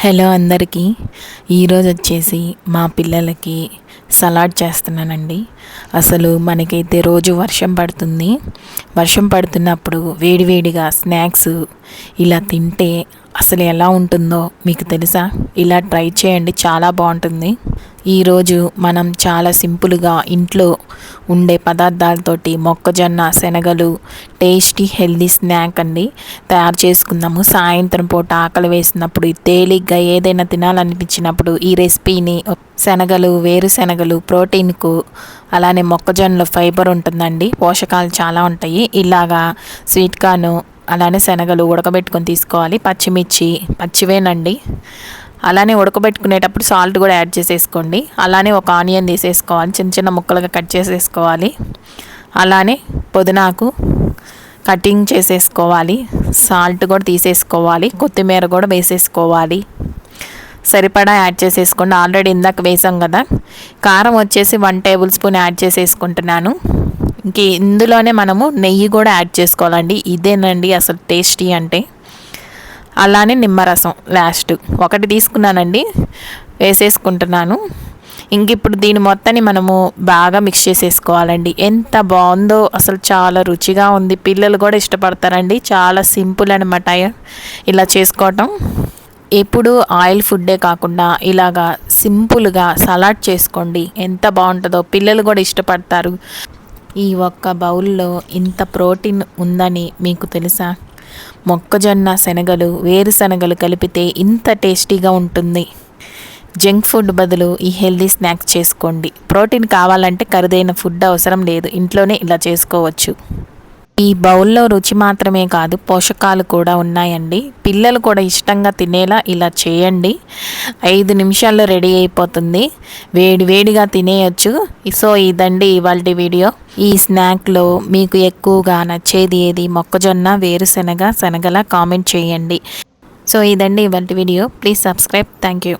Hello అందరికీ. ఈరోజు వచ్చేసి మా పిల్లలకి సలాడ్ చేస్తున్నానండి. అసలు మనకైతే రోజు వర్షం పడుతుంది. వర్షం పడుతున్నప్పుడు వేడివేడిగా స్నాక్స్ ఇలా తింటే అసలు ఎలా ఉంటుందో మీకు తెలుసా? ఇలా ట్రై చేయండి, చాలా బాగుంటుంది. ఈరోజు మనం చాలా సింపుల్గా ఇంట్లో ఉండే పదార్థాలతోటి మొక్కజొన్న శనగలు టేస్టీ హెల్దీ స్నాక్ అండి తయారు చేసుకుందాము. సాయంత్రం పూట ఆకలి వేసినప్పుడు తేలిగ్గా ఏదైనా తినాలనిపించినప్పుడు ఈ రెసిపీని శనగలు వేరుశనగలు ప్రోటీన్కు, అలానే మొక్కజొన్నలో ఫైబర్ ఉంటుందండి, పోషకాలు చాలా ఉంటాయి. ఇలాగా స్వీట్ కార్న్ అలానే శనగలు ఉడకబెట్టుకొని తీసుకోవాలి. పచ్చిమిర్చి పచ్చివేనండి. అలానే ఉడకబెట్టుకునేటప్పుడు సాల్ట్ కూడా యాడ్ చేసేసుకోండి. అలానే ఒక ఆనియన్ తీసేసుకోవాలి, చిన్న చిన్న ముక్కలుగా కట్ చేసేసుకోవాలి. అలానే పుదీనాకు కటింగ్ చేసేసుకోవాలి, సాల్ట్ కూడా తీసేసుకోవాలి, కొత్తిమీర కూడా వేసేసుకోవాలి. సరిపడా యాడ్ చేసేసుకోండి. ఆల్రెడీ ఇందాక వేసాం కదా. కారం వచ్చేసి 1 టేబుల్ స్పూన్ యాడ్ చేసేసుకుంటున్నాను. ఇంక ఇందులోనే మనము నెయ్యి కూడా యాడ్ చేసుకోవాలండి. ఇదేనండి అసలు టేస్టీ అంటే. అలానే నిమ్మరసం లాస్ట్ 1 తీసుకున్నానండి, వేసేసుకుంటున్నాను. ఇంక ఇప్పుడు దీని మొత్తాన్ని మనము బాగా మిక్స్ చేసేసుకోవాలండి. ఎంత బాగుందో అసలు, చాలా రుచిగా ఉంది. పిల్లలు కూడా ఇష్టపడతారండి. చాలా సింపుల్ అనమాట ఇలా చేసుకోవటం. ఎప్పుడు ఆయిల్ ఫుడ్డే కాకుండా ఇలాగా సింపుల్గా సలాడ్ చేసుకోండి, ఎంత బాగుంటుందో. పిల్లలు కూడా ఇష్టపడతారు. ఈ ఒక్క బౌల్లో ఇంత ప్రోటీన్ ఉందని మీకు తెలుసా? మొక్కజొన్న శనగలు వేరుశనగలు కలిపితే ఇంత టేస్టీగా ఉంటుంది. జంక్ ఫుడ్ బదులు ఈ హెల్దీ స్నాక్స్ చేసుకోండి. ప్రోటీన్ కావాలంటే ఖరీదైన ఫుడ్ అవసరం లేదు, ఇంట్లోనే ఇలా చేసుకోవచ్చు. ఈ బౌల్లో రుచి మాత్రమే కాదు, పోషకాలు కూడా ఉన్నాయండి. పిల్లలు కూడా ఇష్టంగా తినేలా ఇలా చేయండి. 5 నిమిషాల్లో రెడీ అయిపోతుంది, వేడి వేడిగా తినేయచ్చు. సో ఇదండి ఇవాల్టి వీడియో. ఈ స్నాక్లో మీకు ఎక్కువగా నచ్చేది ఏది? మొక్కజొన్న వేరుశనగ శనగల కామెంట్ చేయండి. సో ఇదండి ఇవాల్టి video. Please subscribe. Thank you.